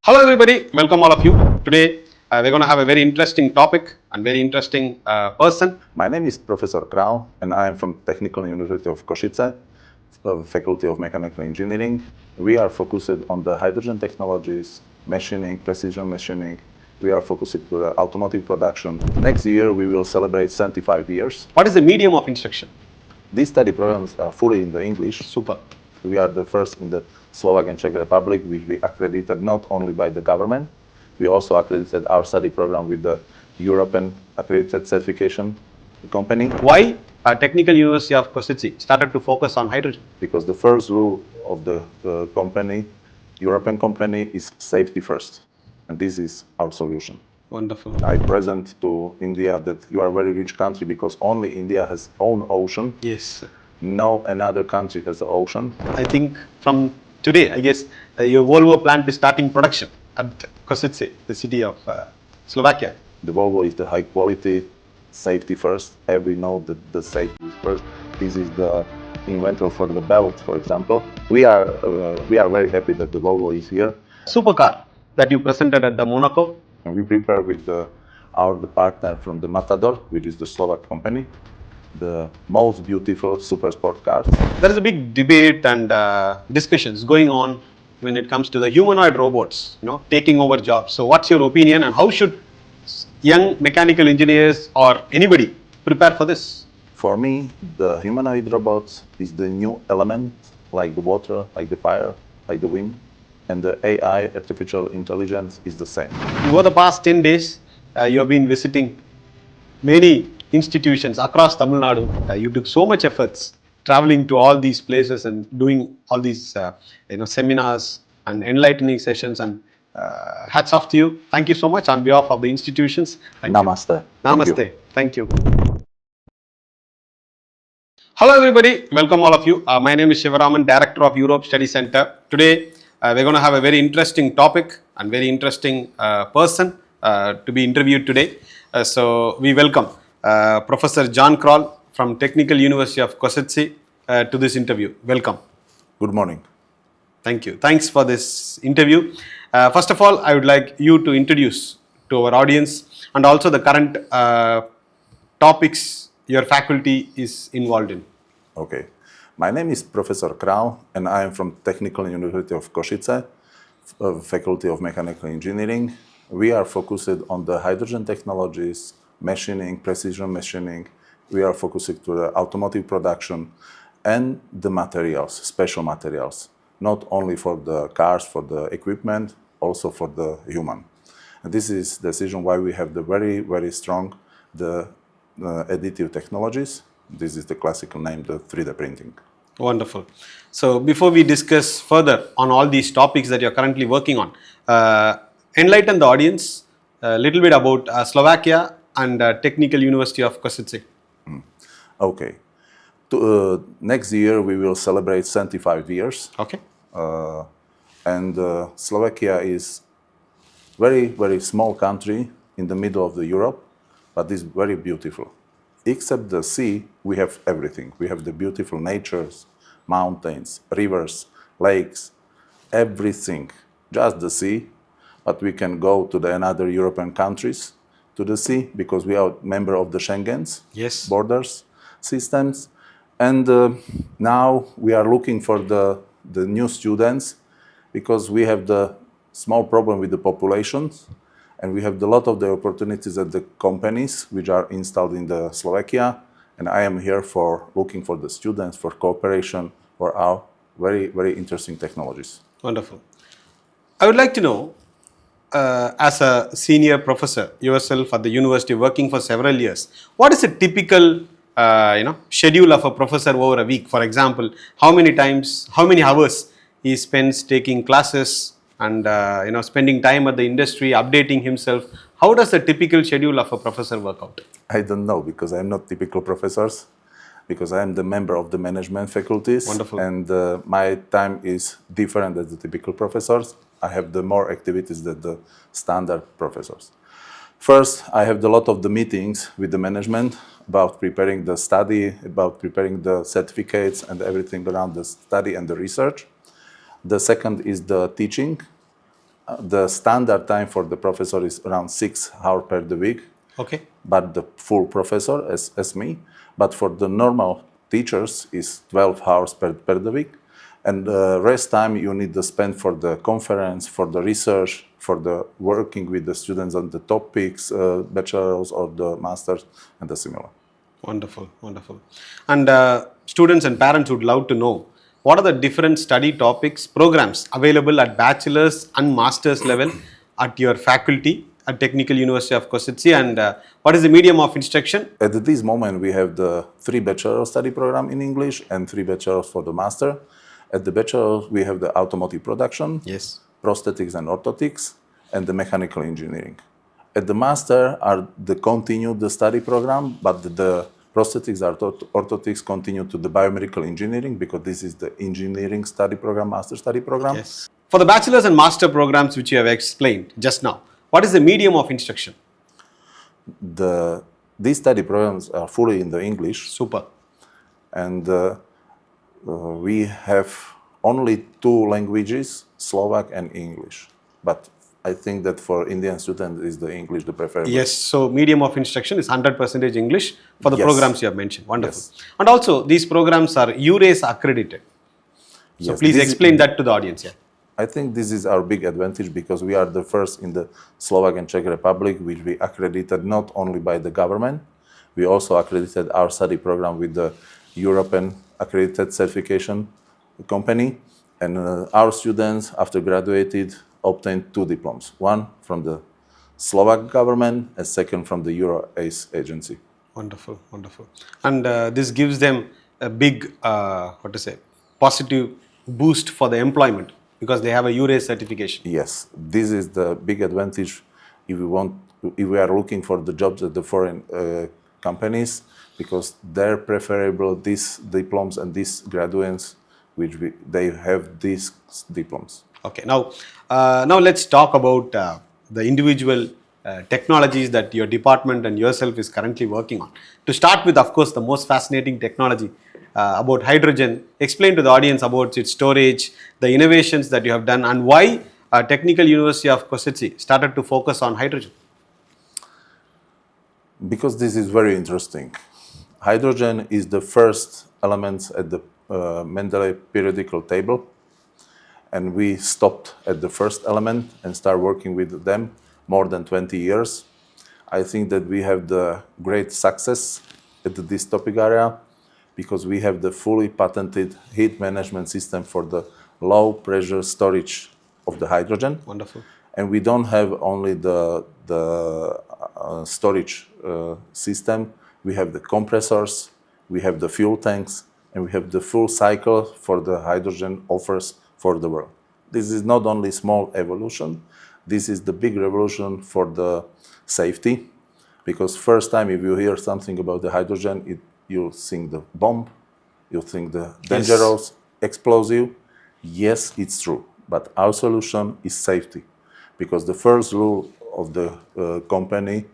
Hello everybody, welcome all of you. Today we're going to have a very interesting topic and very interesting person. My name is Professor Kral and I am from Technical University of Kosice, Faculty of Mechanical Engineering. We are focused on the hydrogen technologies, machining, precision machining. We are focused on the automotive production. Next year we will celebrate 75 years. What is the medium of instruction? These study programs are fully in the English. Super. We are the first in the Slovak and Czech Republic, which we accredited not only by the government, we also accredited our study program with the European accredited certification company. Why Technical University of Kosice started to focus on hydrogen? Because the first rule of the company, European company, is safety first. And this is our solution. Wonderful. I present to India that you are a very rich country because only India has own ocean. Yes. No another country has the ocean. I think from today, I guess, your Volvo plant is starting production at Košice, the city of Slovakia. The Volvo is the high quality, safety first. Every know that the safety is first. This is the inventor for the belt, for example. We are very happy that the Volvo is here. Supercar that you presented at the Monaco. And we prepare with our partner from the Matador, which is the Slovak company, the most beautiful super sport cars. There is a big debate and discussions going on when it comes to the humanoid robots, taking over jobs. So what's your opinion and how should young mechanical engineers or anybody prepare for this? For me, the humanoid robots is the new element, like the water, like the fire, like the wind. And the AI, artificial intelligence, is the same. Over the past 10 days, you have been visiting many institutions across Tamil Nadu. You took so much efforts traveling to all these places and doing all these seminars and enlightening sessions, and hats off to you. Thank you so much on behalf of the institutions. Namaste. Namaste. Thank you. Hello everybody, welcome all of you. My name is Shivaraman, Director of Europe Study Center. Today we're going to have a very interesting topic and very interesting person to be interviewed today. So we welcome Professor Jan Kral from Technical University of Kosice to this interview. Welcome. Good morning. Thank you. Thanks for this interview. First of all, I would like you to introduce to our audience and also the current topics your faculty is involved in. Okay. My name is Professor Kral and I am from Technical University of Košice, Faculty of Mechanical Engineering. We are focused on the hydrogen technologies, machining, precision machining. We are focused to the automotive production and the materials, special materials, not only for the cars, for the equipment, also for the human. And this is the reason why we have the very, very strong additive technologies. This is the classical name, the 3D printing. Wonderful. So before we discuss further on all these topics that you're currently working on, enlighten the audience a little bit about Slovakia and Technical University of Kosice. Okay. Next year we will celebrate 75 years. Okay. And Slovakia is very, very small country in the middle of the Europe, but it's very beautiful. Except the sea, we have everything. We have the beautiful natures, mountains, rivers, lakes, everything. Just the sea, but we can go to the another European countries to the sea because we are member of the Schengen's borders systems. And now we are looking for the new students because we have the small problem with the populations. And we have a lot of the opportunities at the companies which are installed in the Slovakia. And I am here for looking for the students, for cooperation, for our very, very interesting technologies. Wonderful. I would like to know, as a senior professor yourself at the university working for several years, what is a typical schedule of a professor over a week? For example, how many hours he spends taking classes and spending time at the industry, updating himself. How does a typical schedule of a professor work out? I don't know because I'm not typical professors, because I am the member of the management faculties. Wonderful. And my time is different than the typical professors. I have the more activities than the standard professors. First, I have a lot of the meetings with the management about preparing the study, about preparing the certificates and everything around the study and the research. The second is the teaching. The standard time for the professor is around 6 hours per the week, Okay. but the full professor as me. But for the normal teachers is 12 hours per the week. And the rest time you need to spend for the conference, for the research, for the working with the students on the topics, bachelors or the masters and the similar. Wonderful, wonderful. And students and parents would love to know what are the different study topics, programs available at bachelor's and master's level at your faculty at Technical University of Kosice, and what is the medium of instruction? At this moment, we have the 3 bachelor study program in English and 3 bachelors for the master. At the bachelor, we have the automotive production, Yes. prosthetics and orthotics, and the mechanical engineering. At the master are the continued the study program, but the prosthetics and orthotics continue to the biomedical engineering because this is the engineering study program, master study program. Yes. For the bachelor's and master programs which you have explained just now, what is the medium of instruction? These study programs are fully in the English, Super. and we have only 2 languages, Slovak and English. But I think that for Indian students is the English the preferable. Yes, so medium of instruction is 100% English for the Yes. programs you have mentioned. Wonderful. Yes. And also, these programs are EurAce accredited. So Yes, please this explain that to the audience. Yeah. I think this is our big advantage because we are the first in the Slovak and Czech Republic which we accredited not only by the government, we also accredited our study program with the European accredited certification company, and our students after graduated obtained 2 diplomas, one from the Slovak government and second from the EurAce agency. Wonderful, wonderful. And this gives them a big, positive boost for the employment because they have a EurAce certification. Yes, this is the big advantage if we are looking for the jobs at the foreign companies, because they're preferable these diplomas and these graduates they have these diplomas. Okay, now let's talk about the individual technologies that your department and yourself is currently working on. To start with, of course, the most fascinating technology about hydrogen. Explain to the audience about its storage, the innovations that you have done, and why Technical University of Kosice started to focus on hydrogen. Because this is very interesting. Hydrogen is the first element at the Mendeleev periodical table, and we stopped at the first element and start working with them more than 20 years. I think that we have the great success at this topic area because we have the fully patented heat management system for the low pressure storage of the hydrogen. Wonderful. And we don't have only the storage system, we have the compressors, we have the fuel tanks, and we have the full cycle for the hydrogen offers for the world. This is not only small evolution, this is the big revolution for the safety, because first time if you hear something about the hydrogen, you think the bomb, you think the dangerous, explosive. Yes, it's true, but our solution is safety, because the first rule of the company,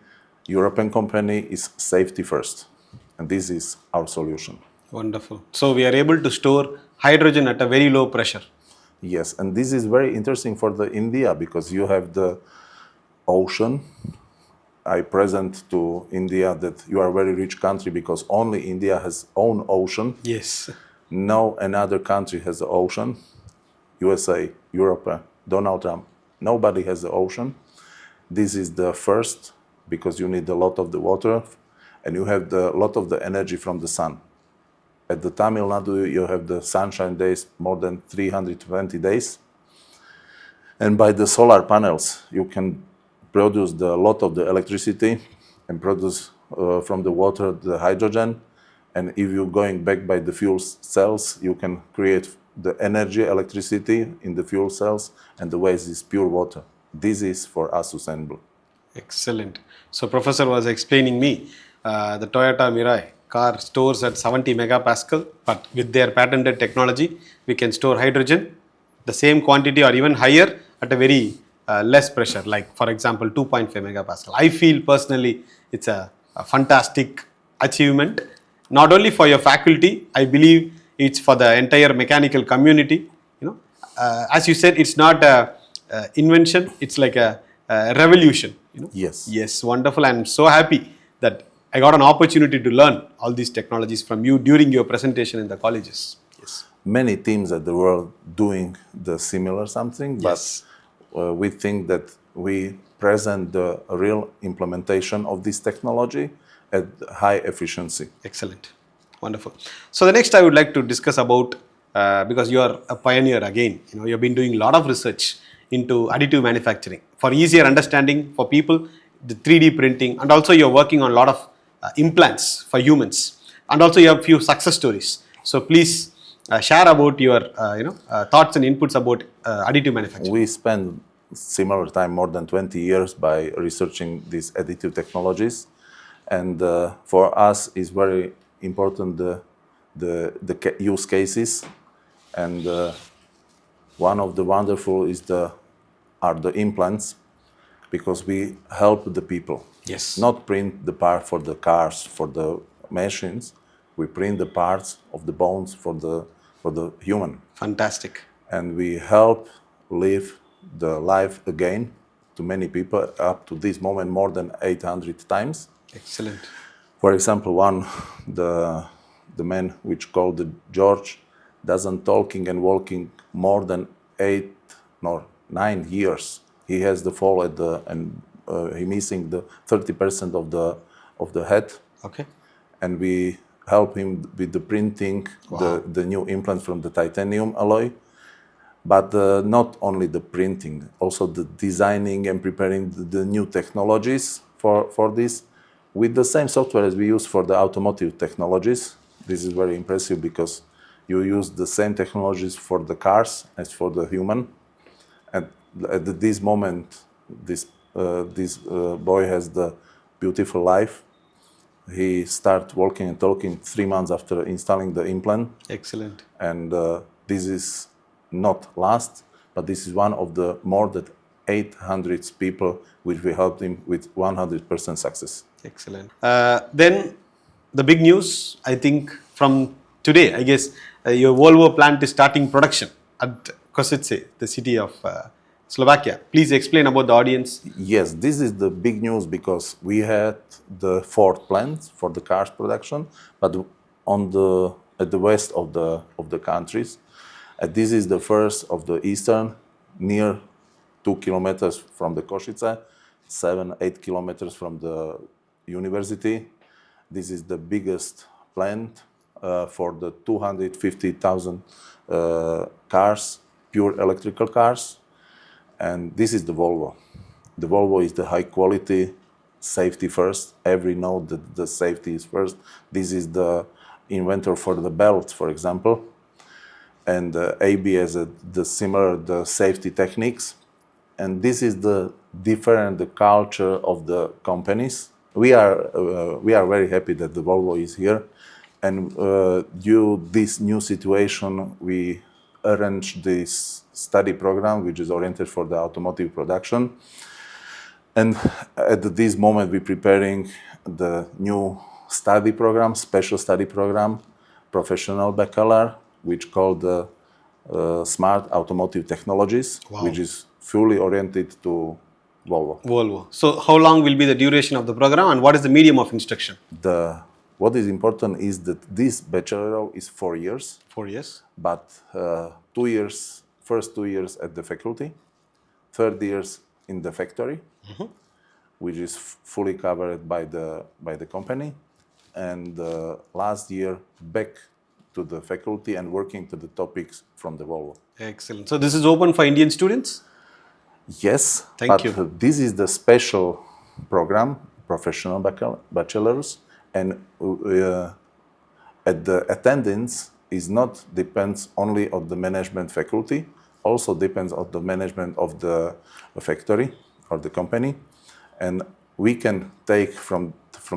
European company, is safety first, and this is our solution. Wonderful. So we are able to store hydrogen at a very low pressure. Yes, and this is very interesting for the India because you have the ocean. I present to India that you are a very rich country because only India has own ocean. Yes. No another country has the ocean. USA, Europe, Donald Trump, nobody has the ocean. This is the first because you need a lot of the water and you have a lot of the energy from the sun. At the Tamil Nadu, you have the sunshine days more than 320 days. And by the solar panels, you can produce a lot of the electricity and produce from the water the hydrogen. And if you're going back by the fuel cells, you can create the energy, electricity in the fuel cells, and the waste is pure water. This is for us sustainable. Excellent. So Professor was explaining me the Toyota Mirai car stores at 70 megapascal, but with their patented technology, we can store hydrogen, the same quantity or even higher at a very less pressure, like for example 2.5 megapascal. I feel personally it's a fantastic achievement, not only for your faculty, I believe it's for the entire mechanical community. As you said, it's not invention. It's like a revolution. Yes. Yes, wonderful. I'm so happy that I got an opportunity to learn all these technologies from you during your presentation in the colleges. Yes. Many teams at the world doing the similar something, Yes. but we think that we present the real implementation of this technology at high efficiency. Excellent. Wonderful. So the next I would like to discuss about, because you are a pioneer again, you've been doing a lot of research into additive manufacturing for easier understanding for people, the 3D printing, and also you're working on a lot of implants for humans, and also you have few success stories. So please share about your thoughts and inputs about additive manufacturing. We spend similar time, more than 20 years, by researching these additive technologies, and for us is very important the use cases, and one of the wonderful are the implants, because we help the people. Yes. Not print the part for the cars, for the machines. We print the parts of the bones for the human, Fantastic. and we help live the life again to many people. Up to this moment, more than 800 times. Excellent. For example, the man which called the George doesn't talking and walking more than 9 years. He has the fall and he missing the 30% of the head. Okay. And we help him with the printing, the new implant from the titanium alloy. But not only the printing, also the designing and preparing the new technologies for this, with the same software as we use for the automotive technologies. This is very impressive because you use the same technologies for the cars as for the human. And at this moment, this boy has the beautiful life. He started walking and talking 3 months after installing the implant. Excellent. And this is not last, but this is one of the more than 800 people which we helped him with 100% success. Excellent. Then the big news, I think, from today, I guess, your Volvo plant is starting production at Košice, the city of Slovakia. Please explain about the audience. Yes, this is the big news because we had the 4th plant for the cars production, but at the west of the countries. This is the first of the eastern, near 2 kilometers from the Košice, 7-8 kilometers from the university. This is the biggest plant for the 250,000 cars, pure electrical cars. And this is the Volvo. The Volvo is the high quality, safety first. Every know that the safety is first. This is the inventor for the belt, for example. And ABS, the safety techniques. And this is the culture of the companies. We are very happy that the Volvo is here. And due to this new situation, we arranged this study program, which is oriented for the automotive production. And at this moment, we're preparing the new study program, special study program, professional bachelor, which called the Smart Automotive Technologies, which is fully oriented to Volvo. Volvo. So how long will be the duration of the program and what is the medium of instruction? What is important is that this bachelor is 4 years. 4 years. But 2 years, first 2 years at the faculty, third years in the factory, which is fully covered by the company, and last year back to the faculty and working to the topics from the Volvo. Excellent. So this is open for Indian students? Yes. Thank you. This is the special program, professional bachelors, and at the attendance is not depends only on the management faculty, also depends on the management of the factory or the company, and we can take from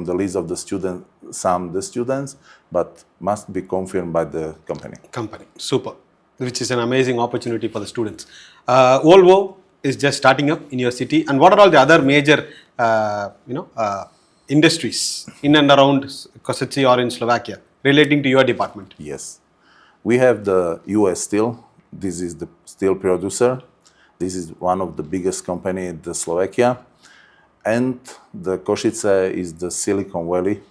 the list of the students, but must be confirmed by the company. Super. Which is an amazing opportunity for the students. Volvo is just starting up in your city, and what are all the other major industries in and around Košice or in Slovakia relating to your department? Yes. We have the US Steel. This is the steel producer. This is one of the biggest company in the Slovakia. And the Košice is the Silicon Valley.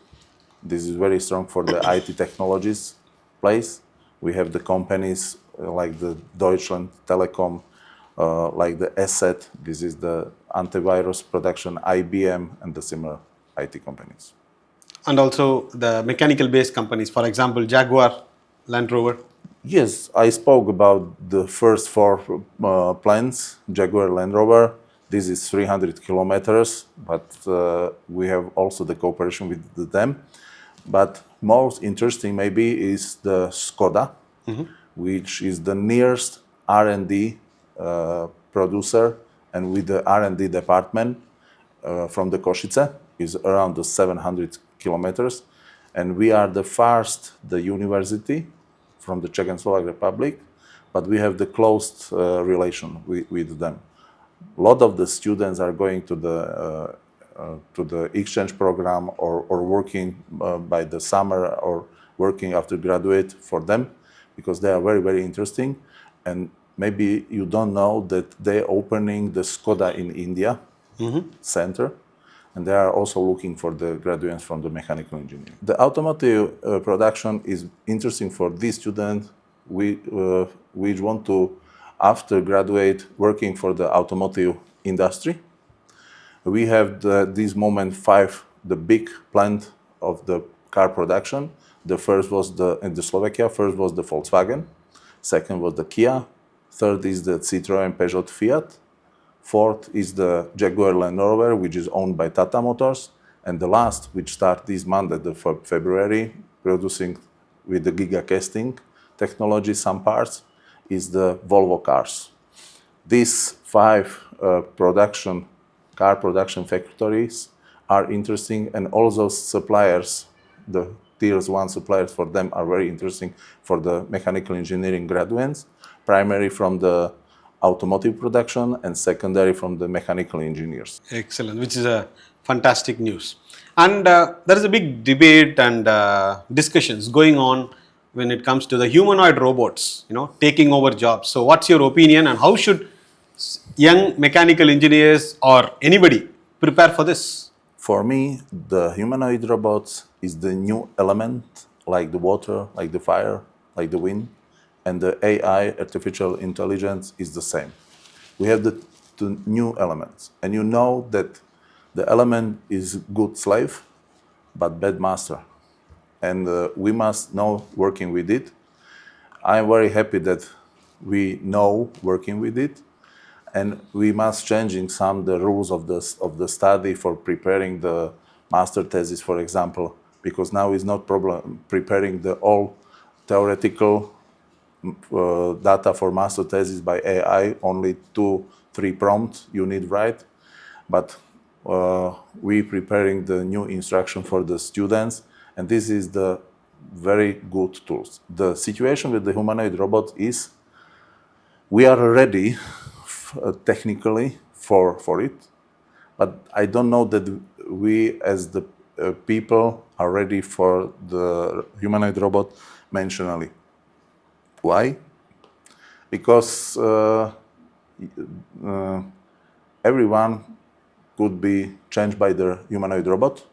This is very strong for the IT technologies place. We have the companies like the Deutschland Telekom, like the Asset. This is the antivirus production, IBM, and the similar IT companies. And also the mechanical based companies, for example, Jaguar, Land Rover. Yes, I spoke about the first four plants, Jaguar Land Rover. This is 300 kilometers, but we have also the cooperation with them. But most interesting maybe is the Skoda, which is the nearest R&D producer, and with the R&D department from the Košice is around the 700 kilometers. And we are the university from the Czech and Slovak Republic, but we have the close relation with them. A lot of the students are going to the exchange program or working by the summer or working after graduate for them, because they are very, very interesting. And maybe you don't know that they're opening the Skoda in India center, and they are also looking for the graduates from the mechanical engineering. The automotive production is interesting for these students which want to, after graduate, working for the automotive industry. We have this moment the big plant of the car production. The first was in the Slovakia, first was the Volkswagen, second was the Kia, third is the Citroën, Peugeot, Fiat, fourth is the Jaguar Land Rover, which is owned by Tata Motors, and the last, which start this month at the February, producing with the giga casting technology some parts, is the Volvo cars. These five car production factories are interesting, and all those suppliers, the tiers 1 suppliers for them, are very interesting for the mechanical engineering graduates, primarily from the automotive production and secondary from the mechanical engineers. Excellent, which is a fantastic news. And there is a big debate and discussions going on when it comes to the humanoid robots, taking over jobs. So what's your opinion, and how should young mechanical engineers or anybody prepare for this? For me, the humanoid robots is the new element, like the water, like the fire, like the wind, and the AI, artificial intelligence, is the same. We have the new elements, and you know that the element is good slave, but bad master, and we must know working with it. I'm very happy that we know working with it, and we must changing some the rules of the study for preparing the master thesis, for example, because now is not problem preparing the all theoretical data for master thesis by AI, only 2-3 prompts you need write, but we preparing the new instruction for the students, and this is the very good tools. The situation with the humanoid robot is we are ready technically for it, but I don't know that we as the people are ready for the humanoid robot mentionally. Why? Because everyone could be changed by the humanoid robot.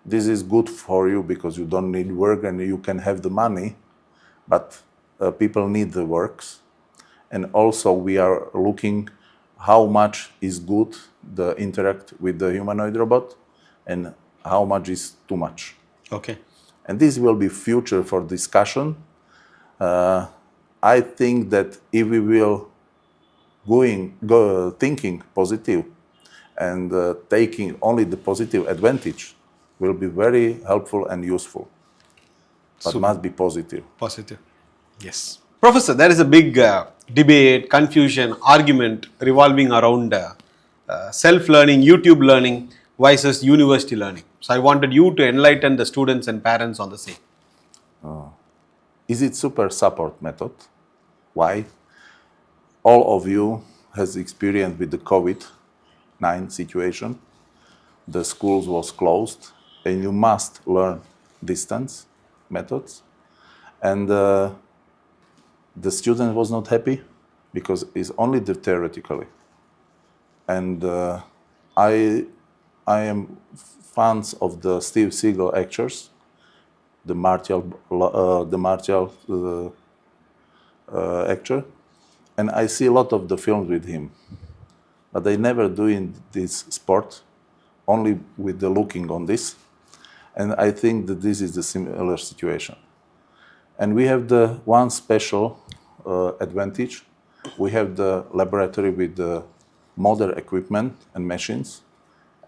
This is good for you because you don't need work and you can have the money, but people need the works. And also we are looking how much is good the interact with the humanoid robot and how much is too much. Okay. And this will be future for discussion. I think that if we will go thinking positive and taking only the positive advantage, will be very helpful and useful. But must be positive. Positive. Yes. Professor, there is a big debate, confusion, argument revolving around self-learning, YouTube learning versus university learning. So I wanted you to enlighten the students and parents on the same. Is it super support method? Why? All of you has experience with the COVID-19 situation. The schools was closed and you must learn distance methods. And the student was not happy because it's only the theoretically. And I am fans of the Steve Seagal actors, the martial actor, and I see a lot of the films with him, but I never doing this sport, only with the looking on this, and I think that this is the similar situation. And we have the one special advantage. We have the laboratory with the modern equipment and machines,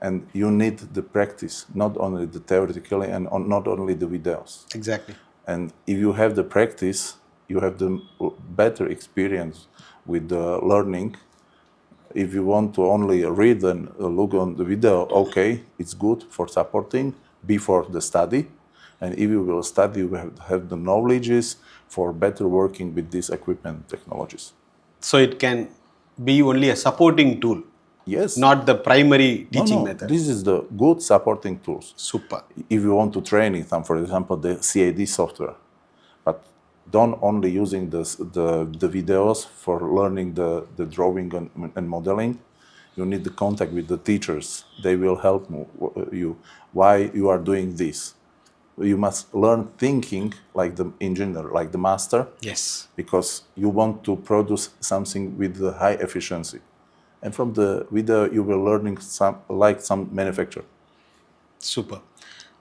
and you need the practice, not only the theoretically and not only the videos. Exactly. And if you have the practice, you have the better experience with the learning. If you want to only read and look on the video, okay, it's good for supporting before the study. And if you will study, you have the knowledges for better working with these equipment technologies. So it can be only a supporting tool, Yes. not the primary teaching method. This is the good supporting tools. Super. If you want to train in some, for example, the CAD software, but don't only using the videos for learning the drawing and modeling. You need the contact with the teachers. They will help you why you are doing this. You must learn thinking like the engineer, like the master. Yes. Because you want to produce something with the high efficiency. And from the video, you will learning some manufacturer. Super.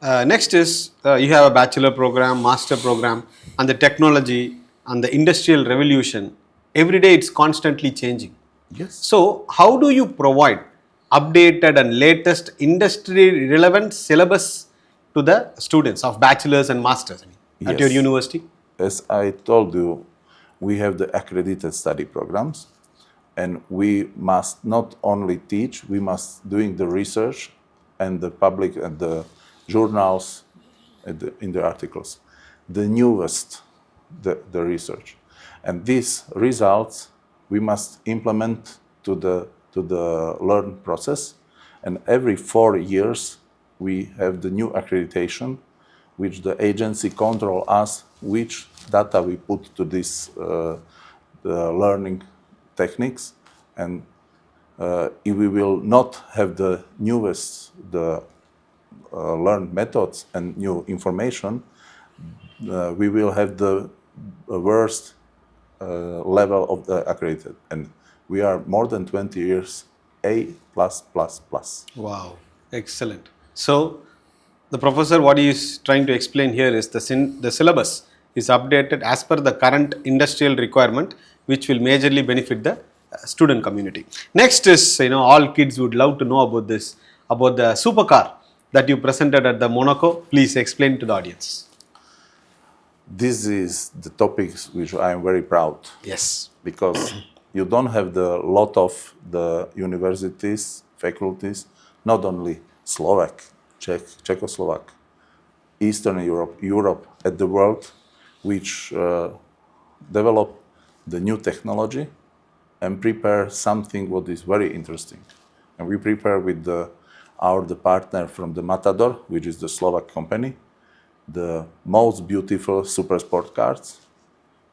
Next is you have a bachelor program, master program, and the technology and the industrial revolution. Every day it's constantly changing. Yes. So how do you provide updated and latest industry relevant syllabus to the students of bachelors and masters at your Yes. university? As I told you, we have the accredited study programs, and we must not only teach, we must doing the research and the public and the journals and in the articles, the newest, the research. And these results we must implement to the learn process. And every 4 years we have the new accreditation, which the agency control us which data we put to this the learning techniques. And if we will not have the newest learned methods and new information, we will have the worst level of the accredited. And we are more than 20 years A+++. Wow, excellent. So the professor, what he is trying to explain here is the syllabus is updated as per the current industrial requirement, which will majorly benefit the student community. Next is, all kids would love to know about this, about the supercar that you presented at the Monaco. Please explain to the audience. This is the topics which I am very proud. Yes. Because you don't have the lot of the universities, faculties, not only Slovak, Czechoslovak, Eastern Europe at the world, which develop the new technology and prepare something what is very interesting. And we prepare with the partner from the Matador, which is the Slovak company, the most beautiful super sport cars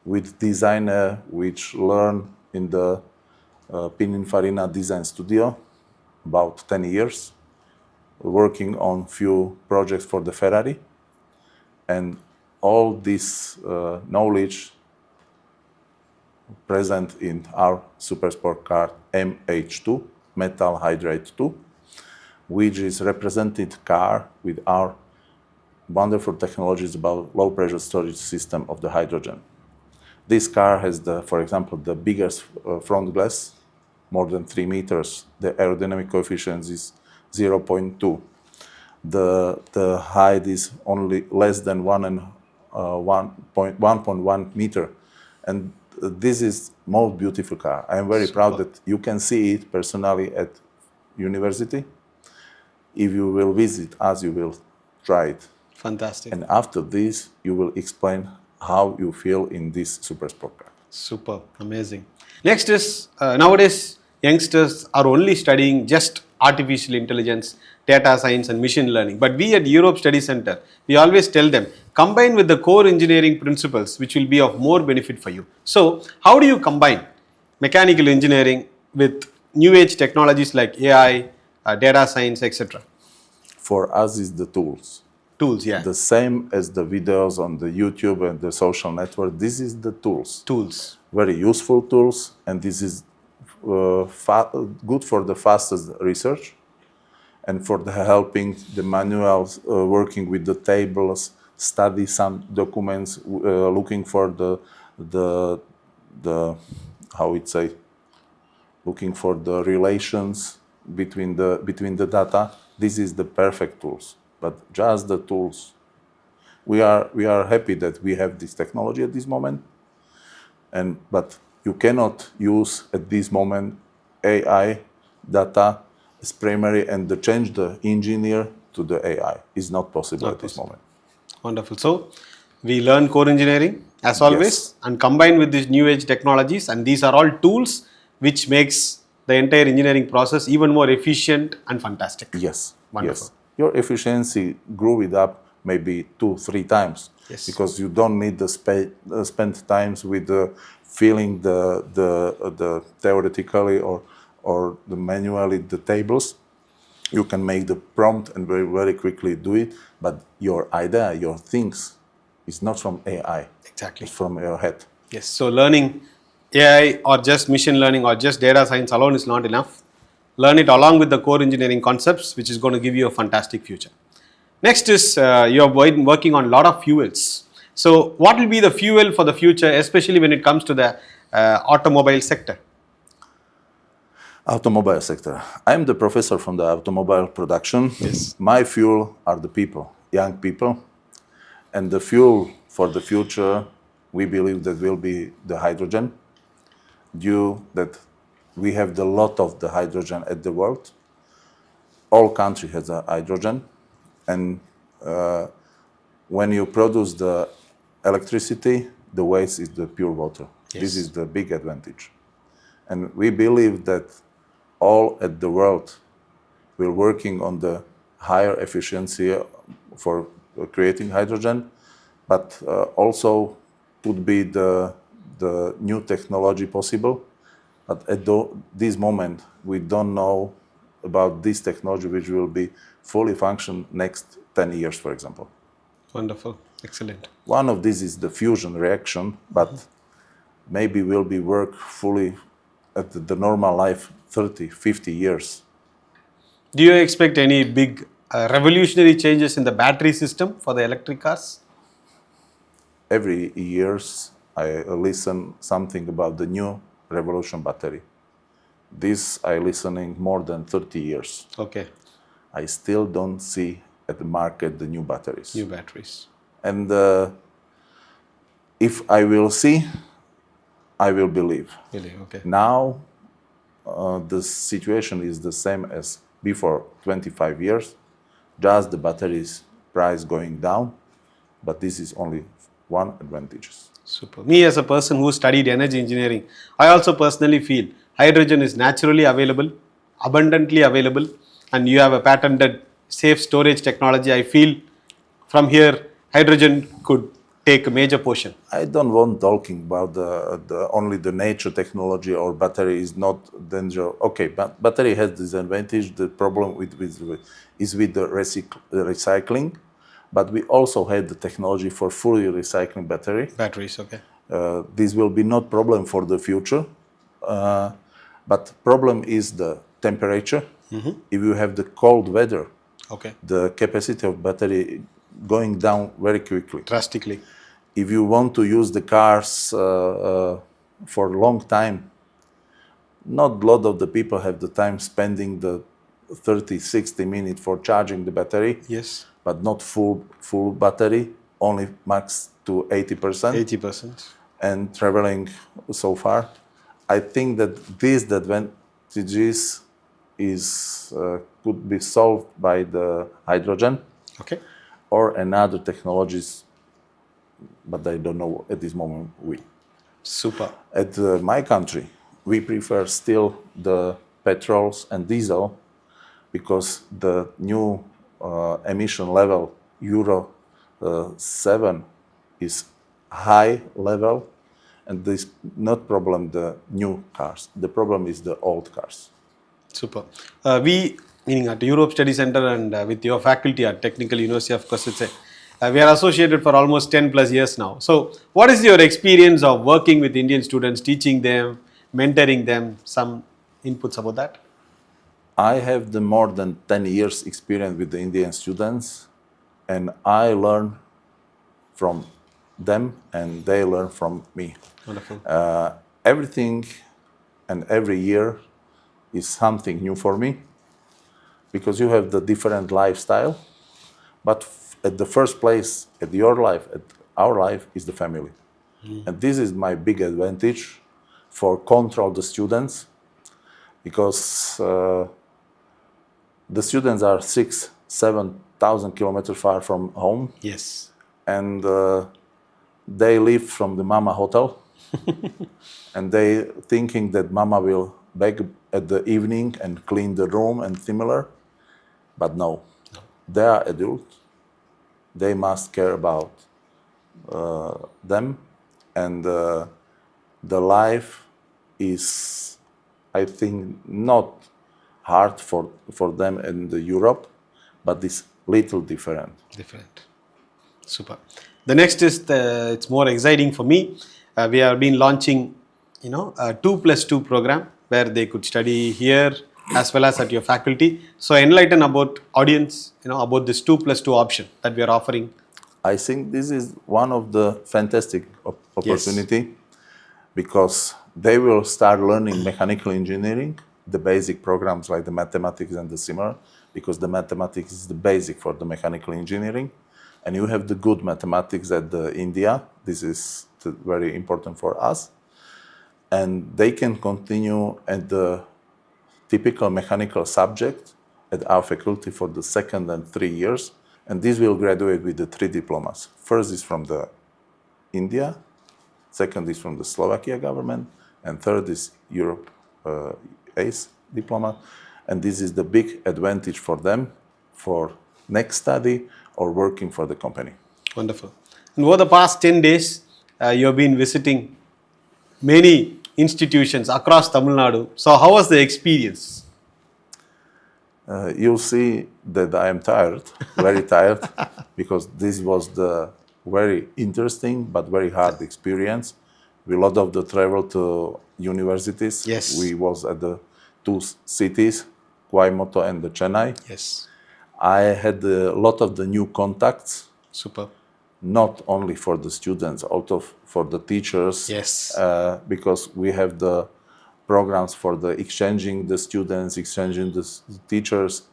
with designer which learn in the Pininfarina Design Studio about 10 years, working on few projects for the Ferrari. And all this knowledge present in our super sport car MH2, Metal Hydrate 2, which is represented car with our wonderful technologies about low pressure storage system of the hydrogen. This car has for example, the biggest front glass, more than 3 meters. The aerodynamic coefficient is 0.2. The height is only less than 1.1 meter. And this is most beautiful car. I am very proud that you can see it personally at university. If you will visit us, you will try it. Fantastic. And after this, you will explain how you feel in this super sport car. Super, amazing. Next is, nowadays, youngsters are only studying just artificial intelligence, data science and machine learning. But we at Europe Study Center, we always tell them, combine with the core engineering principles, which will be of more benefit for you. So, how do you combine mechanical engineering with new age technologies like AI, data science, etc.? For us, is the tools. Tools, yeah. The same as the videos on the YouTube and the social network. This is the tools. Tools. Very useful tools, and this is good for the fastest research and for the helping the manuals, working with the tables, study some documents, looking for the how it say, looking for the relations between the data. This is the perfect tools, but just the tools. We are happy that we have this technology at this moment, but you cannot use at this moment AI data as primary and to change the engineer to the AI. It's not possible at this moment. Wonderful. So we learn core engineering as always and combine with these new age technologies, and these are all tools which makes the entire engineering process even more efficient and fantastic. Yes. Wonderful. Yes. Your efficiency grew it up maybe 2-3 times. Yes. Because you don't need to spend times with filling the theoretically or the manually the tables. You can make the prompt and very, very quickly do it, but your idea, your things, is not from AI. Exactly. It's from your head. Yes. So learning AI or just machine learning or just data science alone is not enough. Learn it along with the core engineering concepts, which is going to give you a fantastic future. Next is you are working on a lot of fuels. So what will be the fuel for the future, especially when it comes to the automobile sector? Automobile sector. I'm the professor from the automobile production. Yes. My fuel are the people, young people. And the fuel for the future, we believe that will be the hydrogen, due that we have the lot of the hydrogen at the world. All country has a hydrogen, and when you produce the electricity, the waste is the pure water. Yes. This is the big advantage. And we believe that all at the world will working on the higher efficiency for creating hydrogen, but also could be the new technology possible. But at this moment, we don't know about this technology, which will be fully function next 10 years, for example. Wonderful. Excellent. One of these is the fusion reaction, but maybe will be work fully at the normal life 30, 50 years. Do you expect any big revolutionary changes in the battery system for the electric cars? Every years I listen something about the new revolution battery. This I listening more than 30 years. Okay. I still don't see at the market the new batteries. New batteries. And if I will see, I will believe. Really? Okay. Now, the situation is the same as before 25 years, just the batteries price going down, but this is only one advantage. Super. Me as a person who studied energy engineering, I also personally feel hydrogen is naturally available, abundantly available, and you have a patented safe storage technology. I feel from here, hydrogen could take a major portion. I don't want talking about the only the nature technology or battery is not danger. Okay, but battery has this advantage. The problem is with the recycling, but we also had the technology for fully recycling battery. Batteries, okay. This will be not problem for the future, but problem is the temperature. If you have the cold weather, Okay. the capacity of battery going down very quickly. Drastically. If you want to use the cars for a long time, not a lot of the people have the time spending the 30, 60 minutes for charging the battery, Yes. but not full battery, only max to 80%. 80%. And traveling so far. I think that these advantages could be solved by the hydrogen Okay. or another technologies, but I don't know at this moment which. Super. At my country, we prefer still the petrols and diesel because the new emission level Euro 7 is high level, And this not problem the new cars. The problem is the old cars. Super. We, meaning at Europe Study Center and with your faculty at Technical University of Kosice, we are associated for almost 10 plus years now. So, what is your experience of working with Indian students, teaching them, mentoring them? Some inputs about that? I have the more than 10 years experience with the Indian students, and I learn from them and they learn from me. Wonderful. Everything and every year is something new for me because you have the different lifestyle, but at the first place, at your life, at our life, is the family. And this is my big advantage for control the students because the students are 7,000 kilometers far from home. Yes. And they live from the mama hotel and they thinking that mama will back at the evening and clean the room and similar, but no. They are adults. They must care about them, and the life is, I think, not hard for them in the Europe, but it's little different. Super. The next is it's more exciting for me. We have been launching, a 2+2 program where they could study here as well as at your faculty. So enlighten about audience, about this 2+2 option that we are offering. I think this is one of the fantastic opportunity because they will start learning mechanical engineering, the basic programs like the mathematics and the similar, because the mathematics is the basic for the mechanical engineering. And you have the good mathematics at the India. This is very important for us. And they can continue at the typical mechanical subject at our faculty for the 2nd and 3 years. And this will graduate with the 3 diplomas. First is from the India, second is from the Slovakia government, and third is EurAce diploma. And this is the big advantage for them for next study or working for the company. Wonderful. And over the past 10 days, you have been visiting many institutions across Tamil Nadu. So how was the experience? You'll see that I am tired, very tired, because this was the very interesting but very hard experience. We lot of the travel to universities. Yes. We was at the 2 cities, Coimbatore and the Chennai. Yes. I had a lot of the new contacts. Super. Not only for the students, also for the teachers. Yes. Because we have the programs for the exchanging the students, exchanging the teachers.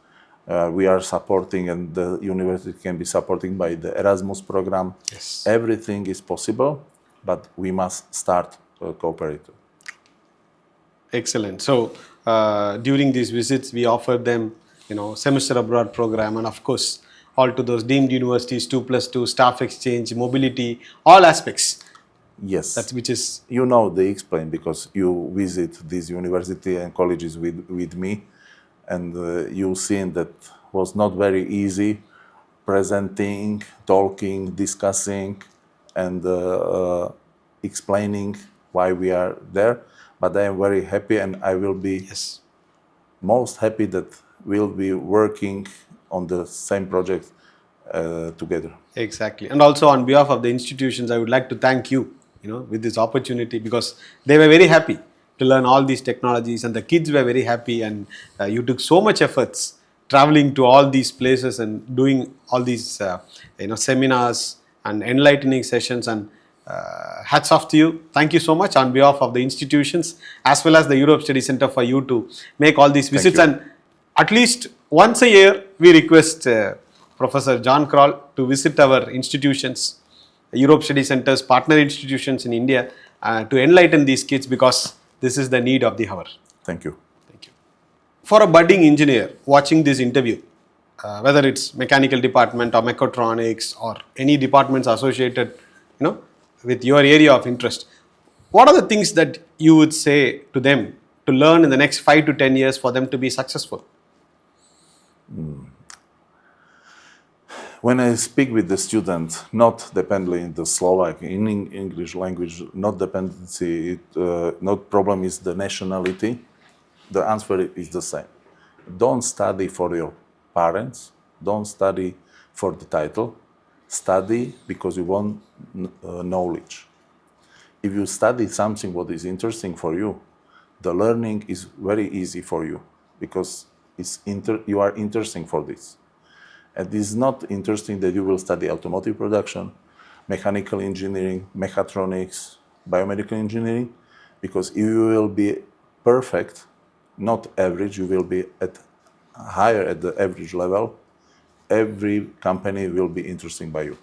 We are supporting, and the university can be supporting by the Erasmus program. Yes. Everything is possible, but we must start cooperating. Excellent. So during these visits, we offered them, semester abroad program, and of course, all to those deemed universities, 2+2, staff exchange, mobility, all aspects. Yes. That's which is. They explain because you visit these university and colleges with me, and you seen that was not very easy presenting, talking, discussing, and explaining why we are there. But I am very happy, and I will be most happy that we'll be working on the same project together. Exactly. And also on behalf of the institutions, I would like to thank you, with this opportunity, because they were very happy to learn all these technologies, and the kids were very happy, and you took so much efforts traveling to all these places and doing all these seminars and enlightening sessions, and hats off to you. Thank you so much on behalf of the institutions as well as the Europe Study Center for you to make all these visits. And at least once a year, we request Professor Jan Kral to visit our institutions, Europe Study Centers, partner institutions in India, to enlighten these kids, because this is the need of the hour. Thank you. Thank you. For a budding engineer watching this interview, whether it's mechanical department or mechatronics or any departments associated, with your area of interest, what are the things that you would say to them to learn in the next 5 to 10 years for them to be successful? When I speak with the student, not dependently in the Slovak, in English language, not dependency, not problem is the nationality, the answer is the same. Don't study for your parents, don't study for the title, study because you want knowledge. If you study something what is interesting for you, the learning is very easy for you because you are interesting for this. And it is not interesting that you will study automotive production, mechanical engineering, mechatronics, biomedical engineering, because you will be perfect, not average, you will be higher at the average level. Every company will be interesting by you.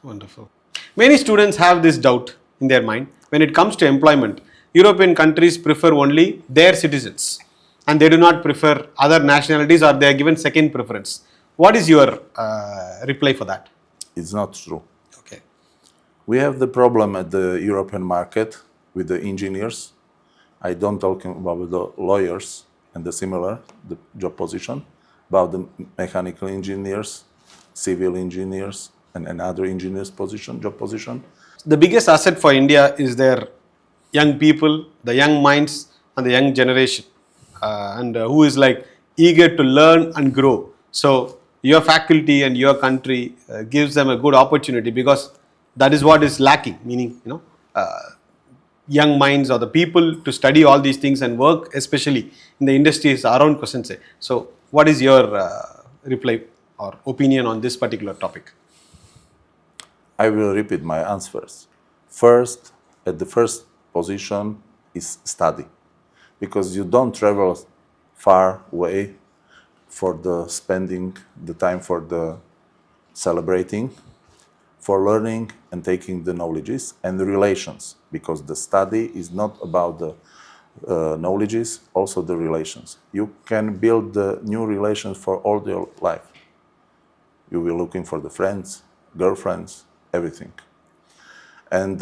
Wonderful. Many students have this doubt in their mind. When it comes to employment, European countries prefer only their citizens and they do not prefer other nationalities, or they are given second preference. What is your reply for that? It's not true. Okay. We have the problem at the European market with the engineers. I don't talk about the lawyers and the similar, the job position, about the mechanical engineers, civil engineers, and other engineers position, job position. The biggest asset for India is their young people, the young minds, and the young generation, and who is like eager to learn and grow. So your faculty and your country gives them a good opportunity, because that is what is lacking. Meaning, young minds or the people to study all these things and work, especially in the industries around Košice. So, what is your reply or opinion on this particular topic? I will repeat my answers. First, at the first position is study, because you don't travel far away for the spending the time for the celebrating, for learning and taking the knowledges and the relations, because the study is not about the knowledges, also the relations. You can build the new relations for all your life. You will looking for the friends, girlfriends, everything. And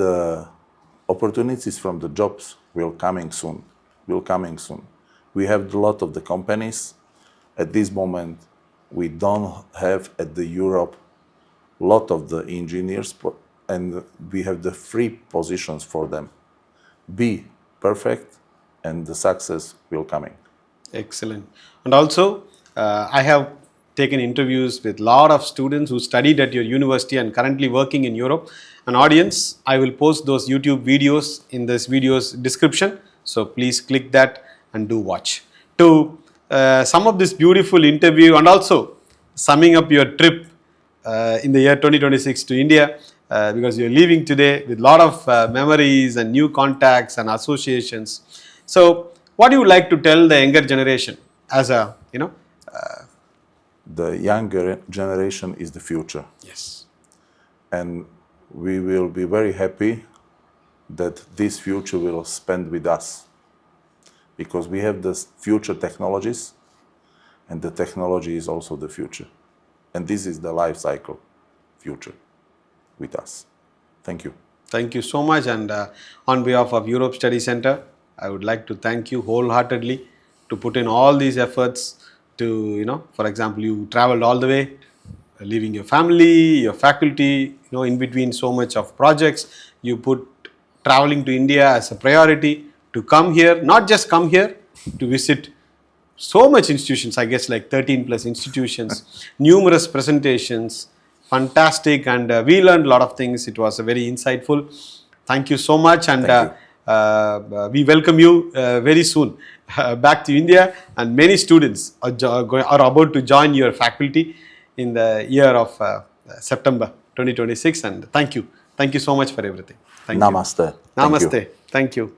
opportunities from the jobs will coming soon. We have a lot of the companies. At this moment, we don't have at the Europe lot of the engineers, and we have the free positions for them. Be perfect, and the success will coming. Excellent. And also, I have taken interviews with a lot of students who studied at your university and currently working in Europe. An audience, I will post those YouTube videos in this video's description. So please click that and do watch. To sum up this beautiful interview and also summing up your trip in the year 2026 to India, because you're leaving today with a lot of memories and new contacts and associations. So, what do you like to tell the younger generation as a, The younger generation is the future. Yes. And we will be very happy that this future will spend with us, because we have the future technologies, and the technology is also the future. And this is the life cycle future with us. Thank you. Thank you so much. And on behalf of Europe Study Center, I would like to thank you wholeheartedly to put in all these efforts to, for example, you traveled all the way, leaving your family, your faculty, in between so much of projects. You put traveling to India as a priority to come here, not just come here, to visit so much institutions, I guess like 13 plus institutions, numerous presentations, fantastic, and we learned a lot of things. It was very insightful. Thank you so much, and we welcome you very soon back to India, and many students are about to join your faculty in the year of September 2026, and thank you so much for everything. Thank Namaste. you. Namaste. Thank you.